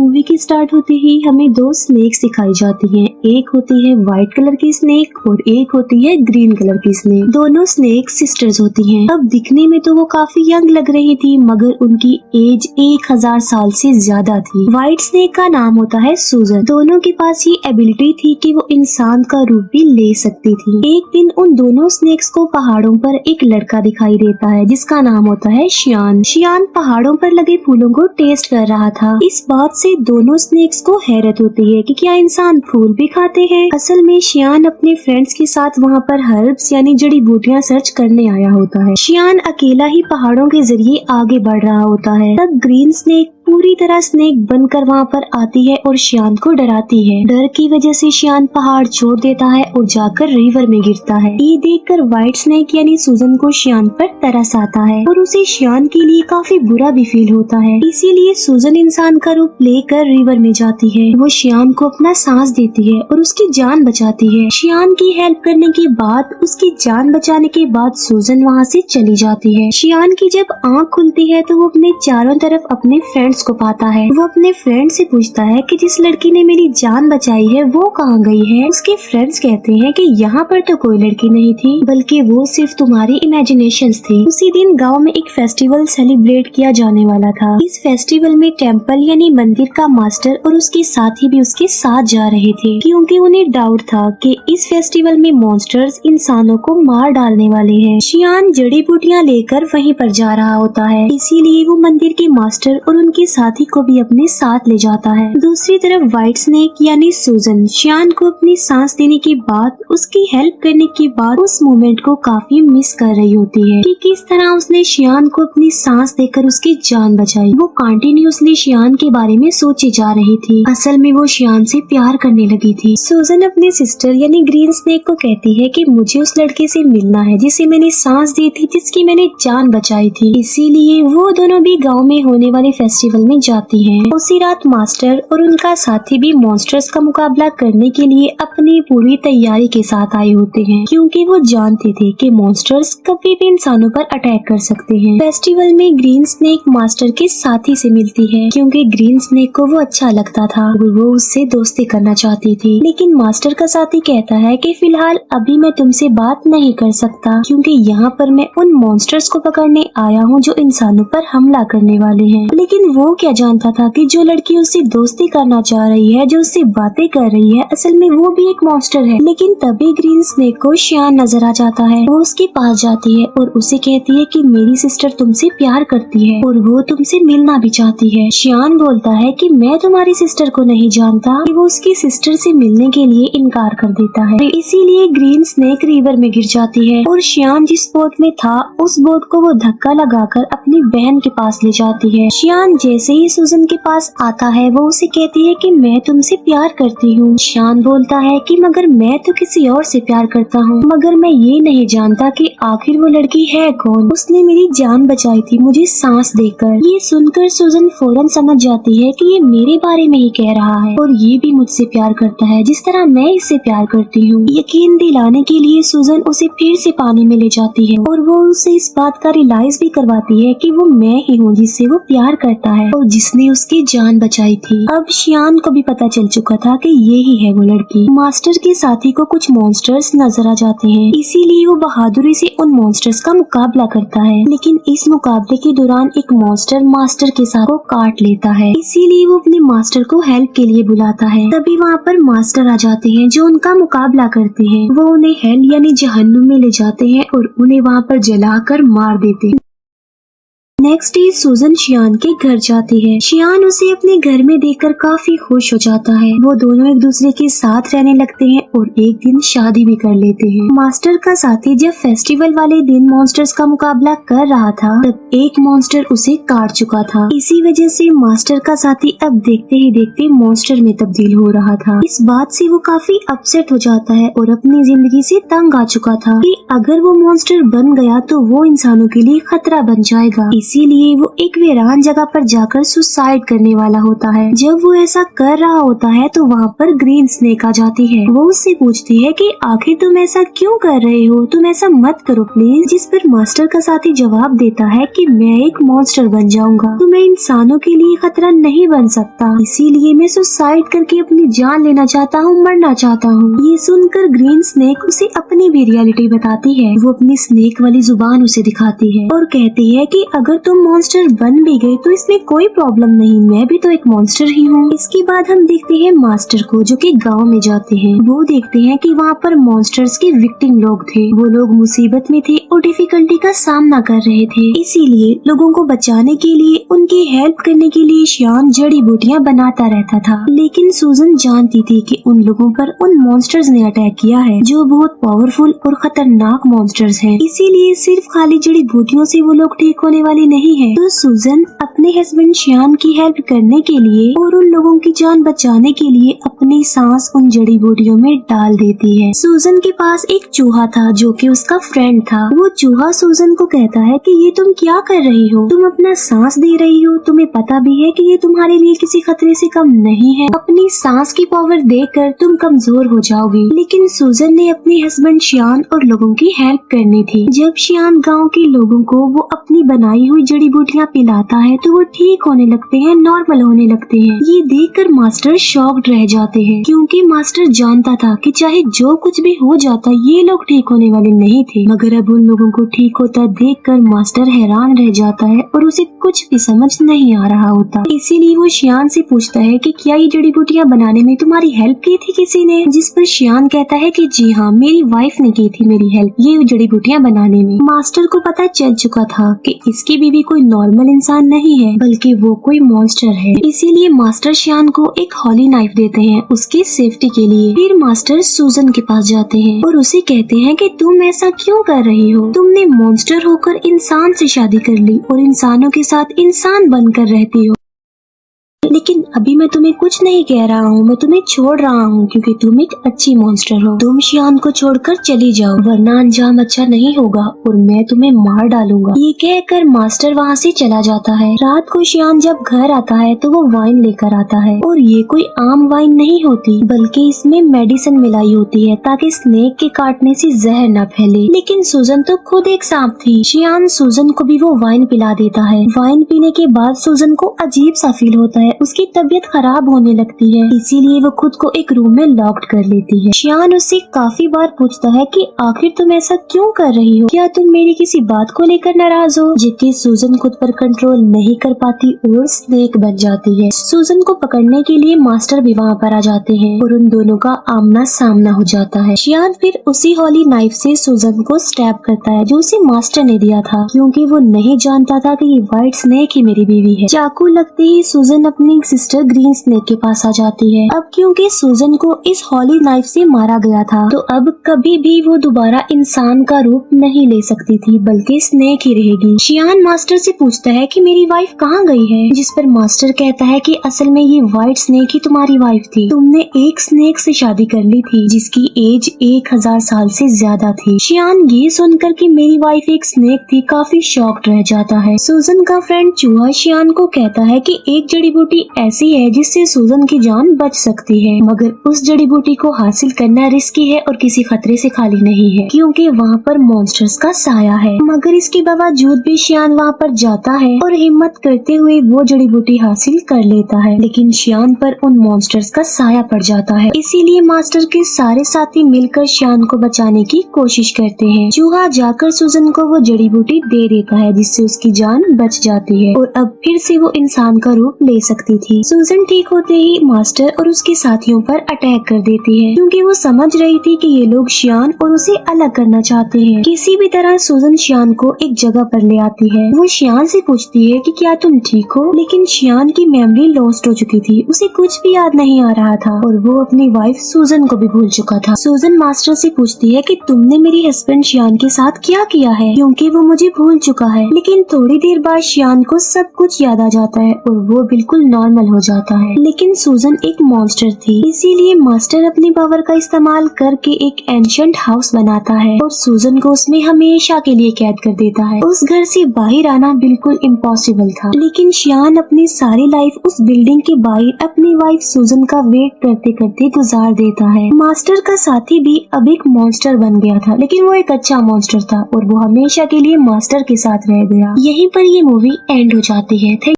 Movie की start होते ही हमें दो स्नेक्स दिखाई जाती हैं। एक होती है व्हाइट कलर की स्नेक और एक होती है ग्रीन कलर की स्नेक। दोनों स्नेक सिस्टर्स होती हैं। अब दिखने में तो वो काफी यंग लग रही थी, मगर उनकी एज 1000 साल से ज्यादा थी। व्हाइट स्नेक का नाम होता है सूजन। दोनों के पास ये एबिलिटी थी कि वो इंसान का रूप भी ले सकती थी। एक दिन उन दोनों स्नेक्स को पहाड़ों पर एक लड़का दिखाई देता है जिसका नाम होता है शियान। शियान पहाड़ों पर लगे फूलों को टेस्ट कर रहा था। इस बात से दोनों स्नेक्स को हैरत होती है कि क्या इंसान फूल भी खाते हैं। असल में शियान अपने फ्रेंड्स के साथ वहाँ पर हर्ब्स यानी जड़ी बूटियाँ सर्च करने आया होता है। शियान अकेला ही पहाड़ों के जरिए आगे बढ़ रहा होता है। तब ग्रीन स्नेक पूरी तरह स्नेक बनकर वहाँ पर आती है और शियान को डराती है। डर की वजह से शियान पहाड़ छोड़ देता है और जाकर रिवर में गिरता है। ये देखकर व्हाइट स्नेक यानी सूजन को शियान पर तरस आता है और उसे शियान के लिए काफी बुरा भी फील होता है। इसीलिए सूजन इंसान का रूप लेकर रिवर में जाती है। वो शियान को अपना सांस देती है और उसकी जान बचाती है। शियान की हेल्प करने के बाद, उसकी जान बचाने के बाद सूजन वहाँ से चली जाती है। शियान की जब आँख खुलती है तो वो अपने चारों तरफ अपने फ्रेंड्स को पाता है। वो अपने फ्रेंड से पूछता है कि जिस लड़की ने मेरी जान बचाई है वो कहाँ गई है। उसके फ्रेंड्स कहते हैं कि यहाँ पर तो कोई लड़की नहीं थी, बल्कि वो सिर्फ तुम्हारी इमेजिनेशंस थी। उसी दिन गांव में एक फेस्टिवल सेलिब्रेट किया जाने वाला था। इस फेस्टिवल में टेम्पल यानी मंदिर का मास्टर और उसके साथी भी उसके साथ जा रहे थे, क्योंकि उन्हें डाउट था कि इस फेस्टिवल में मॉन्स्टर्स इंसानों को मार डालने वाले हैं। शियान जड़ी बूटियाँ लेकर वहीं पर जा रहा होता है, इसीलिए वो मंदिर के मास्टर और उनके साथी को भी अपने साथ ले जाता है। दूसरी तरफ व्हाइट स्नेक यानी सूजन शियान को अपनी सांस देने के बाद, उसकी हेल्प करने के बाद उस मोमेंट को काफी मिस कर रही होती है कि किस तरह उसने शियान को अपनी सांस देकर उसकी जान बचाई। वो कंटिन्यूअसली शियान के बारे में सोचे जा रही थी। असल में वो शियान से प्यार करने लगी थी। सूजन अपने सिस्टर यानी ग्रीन स्नेक को कहती है कि मुझे उस लड़के से मिलना है जिसे मैंने सांस दी थी, जिसकी मैंने जान बचाई थी। इसीलिए वो दोनों भी गाँव में होने वाले फेस्टिवल में जाती हैं। उसी रात मास्टर और उनका साथी भी मॉन्स्टर्स का मुकाबला करने के लिए अपनी पूरी तैयारी के साथ आए होते हैं, क्योंकि वो जानते थे कि मॉन्स्टर्स कभी भी इंसानों पर अटैक कर सकते हैं। फेस्टिवल में ग्रीन स्नेक मास्टर के साथी से मिलती है, क्योंकि ग्रीन स्नेक को वो अच्छा लगता था और वो उससे दोस्ती करना चाहती थी। लेकिन मास्टर का साथी कहता है कि फिलहाल अभी मैं तुमसे बात नहीं कर सकता, क्योंकि यहाँ पर मैं उन मॉन्स्टर्स को पकड़ने आया हूँ जो इंसानों पर हमला करने वाले हैं। लेकिन वो क्या जानता था कि जो लड़की उससे दोस्ती करना चाह रही है, जो उससे बातें कर रही है, असल में वो भी एक मॉन्स्टर है। लेकिन तभी ग्रीन स्नेक को शियान नजर आ जाता है। वो उसके पास जाती है और उसे कहती है कि मेरी सिस्टर तुमसे प्यार करती है और वो तुमसे मिलना भी चाहती है। शियान बोलता है कि मैं तुम्हारी सिस्टर को नहीं जानता, कि वो उसकी सिस्टर से मिलने के लिए इनकार कर देता है। इसीलिए ग्रीन स्नेक रिवर में गिर जाती है और शियान जिस बोट में था उस बोट को वो धक्का लगाकर अपनी बहन के पास ले जाती है। शियान जैसे ही सूजन के पास आता है वो उसे कहती है कि मैं तुमसे प्यार करती हूँ। शियान बोलता है कि मगर मैं तो किसी और से प्यार करता हूँ, मगर मैं ये नहीं जानता कि आखिर वो लड़की है कौन। उसने मेरी जान बचाई थी मुझे सांस देकर। ये सुनकर सूजन फौरन समझ जाती है कि ये मेरे बारे में ही कह रहा है और ये भी मुझसे प्यार करता है जिस तरह मैं इससे प्यार करती हूँ। यकीन दिलाने के लिए सूजन उसे फिर से पानी में ले जाती है और वो उसे इस बात का रियलाइज भी करवाती है कि वो मैं ही हूँ जिससे वो प्यार करता है और जिसने उसकी जान बचाई थी। अब शियान को भी पता चल चुका था कि ये ही है वो लड़की। मास्टर के साथी को कुछ मॉन्स्टर्स नजर आ जाते हैं, इसीलिए वो बहादुरी से उन मॉन्स्टर्स का मुकाबला करता है। लेकिन इस मुकाबले के दौरान एक मॉन्स्टर मास्टर के साथ को काट लेता है, इसीलिए वो अपने मास्टर को हेल्प के लिए बुलाता है। तभी वहाँ पर मास्टर आ जाते हैं जो उनका मुकाबला करते हैं। वो उन्हें हेल यानी जहन्नुम में ले जाते हैं और उन्हें वहाँ पर जलाकर मार देते हैं। नेक्स्ट डे सूजन शियान के घर जाती है। शियान उसे अपने घर में देखकर काफी खुश हो जाता है। वो दोनों एक दूसरे के साथ रहने लगते हैं और एक दिन शादी भी कर लेते हैं। मास्टर का साथी जब फेस्टिवल वाले दिन मॉन्स्टर्स का मुकाबला कर रहा था तब एक मॉन्स्टर उसे काट चुका था। इसी वजह से मास्टर का साथी अब देखते ही देखते मॉन्स्टर में तब्दील हो रहा था। इस बात से वो काफी अपसेट हो जाता है और अपनी जिंदगी से तंग आ चुका था कि अगर वो मॉन्स्टर बन गया तो वो इंसानों के लिए खतरा बन जाएगा। इसीलिए वो एक वीरान जगह पर जाकर सुसाइड करने वाला होता है। जब वो ऐसा कर रहा होता है तो वहाँ पर ग्रीन स्नेक आ जाती है। वो उससे पूछती है कि आखिर तुम ऐसा क्यों कर रहे हो, तुम ऐसा मत करो प्लीज। जिस पर मास्टर का साथी जवाब देता है कि मैं एक मॉन्स्टर बन जाऊंगा तो मैं इंसानों के लिए खतरा नहीं बन सकता, इसीलिए मैं सुसाइड करके अपनी जान लेना चाहता हूँ, मरना चाहता हूँ। ये सुनकर ग्रीन स्नेक उसे अपनी भी रियलिटी बताती है। वो अपनी स्नेक वाली जुबान उसे दिखाती है और कहती है कि अगर तुम मॉन्स्टर बन भी गए तो इसमें कोई प्रॉब्लम नहीं, मैं भी तो एक मॉन्स्टर ही हूँ। इसके बाद हम देखते हैं मास्टर को जो कि गांव में जाते हैं। वो देखते हैं कि वहाँ पर मॉन्स्टर्स के विक्टिम लोग थे। वो लोग मुसीबत में थे और डिफिकल्टी का सामना कर रहे थे, इसीलिए लोगों को बचाने के लिए, उनकी हेल्प करने के लिए श्याम जड़ी बूटियाँ बनाता रहता था। लेकिन सूजन जानती थी कि उन लोगों पर उन मॉन्स्टर्स ने अटैक किया है जो बहुत पावरफुल और खतरनाक मॉन्स्टर्स हैं। इसीलिए सिर्फ खाली जड़ी बूटियों से वो लोग ठीक होने वाले नहीं है। तो सूजन अपने हस्बैंड श्याम की हेल्प करने के लिए और उन लोगों की जान बचाने के लिए अपनी सांस उन जड़ी बूटियों में डाल देती है। सूजन के पास एक चूहा था जो कि उसका फ्रेंड था। वो चूहा सूजन को कहता है कि ये तुम क्या कर रही हो, तुम अपना सांस दे रही हो, तुम्हें पता भी है कि ये तुम्हारे लिए किसी खतरे से कम नहीं है, अपनी सांस की पावर देकर तुम कमजोर हो जाओगी। लेकिन सूजन ने अपने हस्बैंड श्याम और लोगों की हेल्प करनी थी। जब श्याम गांव के लोगों को वो अपनी बनाई हुई जड़ी बूटियाँ पिलाता है तो वो ठीक होने लगते हैं, नॉर्मल होने लगते हैं। ये देखकर मास्टर शॉक्ड रह जाते हैं क्योंकि मास्टर जानता था कि चाहे जो कुछ भी हो जाता ये लोग ठीक होने वाले नहीं थे। मगर अब उन लोगों को ठीक होता देखकर मास्टर हैरान रह जाता है और उसे कुछ भी समझ नहीं आ रहा होता। इसीलिए वो श्याम से पूछता है कि क्या ये जड़ी बूटियाँ बनाने में तुम्हारी हेल्प की थी किसी ने? जिस पर श्याम कहता है कि जी हाँ, मेरी वाइफ ने की थी मेरी हेल्प ये जड़ी बूटियाँ बनाने में। मास्टर को पता चल चुका था कि इसकी बीवी कोई नॉर्मल इंसान नहीं है बल्कि वो कोई मॉन्स्टर है। इसीलिए मास्टर श्याम को एक हॉली नाइफ देते हैं उसकी सेफ्टी के लिए। फिर मास्टर सूजन के पास जाते हैं और उसे कहते हैं कि तुम ऐसा क्यों कर रही हो, तुमने मॉन्स्टर होकर इंसान से शादी कर ली और इंसानों के साथ इंसान बनकर रहती हो, लेकिन अभी मैं तुम्हें कुछ नहीं कह रहा हूँ, मैं तुम्हें छोड़ रहा हूँ क्योंकि तुम एक अच्छी मॉन्स्टर हो। तुम श्याम को छोड़कर चली जाओ वरना अंजाम अच्छा नहीं होगा और मैं तुम्हें मार डालूंगा। ये कहकर मास्टर वहाँ से चला जाता है। रात को श्याम जब घर आता है तो वो वाइन लेकर आता है और ये कोई आम वाइन नहीं होती बल्कि इसमें मेडिसिन मिलाई होती है ताकि स्नेक के काटने से जहर न फैले। लेकिन सूजन तो खुद एक सांप थी। श्याम सूजन को भी वो वाइन पिला देता है। वाइन पीने के बाद सूजन को अजीब सा फील होता है, उसकी तबीयत खराब होने लगती है, इसीलिए वो खुद को एक रूम में लॉक्ड कर लेती है। श्याम उससे काफी बार पूछता है कि आखिर तुम ऐसा क्यों कर रही हो, क्या तुम मेरी किसी बात को लेकर नाराज हो? जिसकी सूजन खुद पर कंट्रोल नहीं कर पाती और स्नेक बन जाती है। सूजन को पकड़ने के लिए मास्टर भी वहाँ पर आ जाते हैं और उन दोनों का आमना सामना हो जाता है। श्याम फिर उसी हॉली नाइफ से सूजन को स्टैब करता है जो उसे मास्टर ने दिया था क्योंकि वो नहीं जानता था कि ये व्हाइट स्नेक ही मेरी बीवी है। चाकू लगते ही सूजन अपनी सिस्टर ग्रीन स्नेक के पास आ जाती है। अब क्योंकि सूजन को इस हॉली नाइफ से मारा गया था तो अब कभी भी वो दोबारा इंसान का रूप नहीं ले सकती थी बल्कि स्नेक ही रहेगी। श्याम मास्टर से पूछता है कि मेरी वाइफ कहाँ गई है, जिस पर मास्टर कहता है कि असल में ये व्हाइट स्नेक ही तुम्हारी वाइफ थी, तुमने एक स्नेक से शादी कर ली थी जिसकी एज 1000 साल से ज्यादा थी। श्याम ये सुनकर कि मेरी वाइफ एक स्नेक थी काफी शॉक्ड रह जाता है। सूजन का फ्रेंड चूहा श्याम को कहता है कि एक जड़ी बूटी ऐसी है जिससे सूजन की जान बच सकती है मगर उस जड़ी बूटी को हासिल करना रिस्की है और किसी खतरे से खाली नहीं है क्योंकि वहाँ पर मॉन्स्टर्स का साया है। मगर इसके बावजूद भी श्याम वहाँ पर जाता है और हिम्मत करते हुए वो जड़ी बूटी हासिल कर लेता है, लेकिन श्याम पर उन मॉन्स्टर्स का साया पड़ जाता है। इसीलिए मास्टर के सारे साथी मिलकर श्याम को बचाने की कोशिश करते हैं। चूहा जाकर सूजन को वो जड़ी बूटी दे देता है जिससे उसकी जान बच जाती है और अब फिर से वो इंसान का रूप ले सकती थी। सूजन ठीक होते ही मास्टर और उसके साथियों पर अटैक कर देती है क्योंकि वो समझ रही थी कि ये लोग श्याम और उसे अलग करना चाहते हैं। किसी भी तरह सूजन श्याम को एक जगह पर ले आती है। वो श्याम से पूछती है कि क्या तुम ठीक हो, लेकिन श्याम की मेमोरी लॉस्ट हो चुकी थी, उसे कुछ भी याद नहीं आ रहा था और वो अपनी वाइफ सूजन को भी भूल चुका था। सूजन मास्टर से पूछती है कि तुमने मेरी हस्बैंड श्याम के साथ क्या किया है क्योंकि वो मुझे भूल चुका है। लेकिन थोड़ी देर बाद श्याम को सब कुछ याद आ जाता है और वो बिल्कुल नॉर्मल हो जाता है। लेकिन सूजन एक मॉन्स्टर थी, इसीलिए मास्टर अपनी पावर का इस्तेमाल करके एक एंशिएंट हाउस बनाता है और सूजन को उसमें हमेशा के लिए कैद कर देता है। उस घर से बाहर आना बिल्कुल इम्पॉसिबल था, लेकिन शियान अपनी सारी लाइफ उस बिल्डिंग के बाहर अपनी वाइफ सूजन का वेट करते करते गुजार देता है। मास्टर का साथी भी अब एक मॉन्स्टर बन गया था, लेकिन वो एक अच्छा मॉन्स्टर था और वो हमेशा के लिए मास्टर के साथ रह गया। यहीं पर ये मूवी एंड हो जाती है।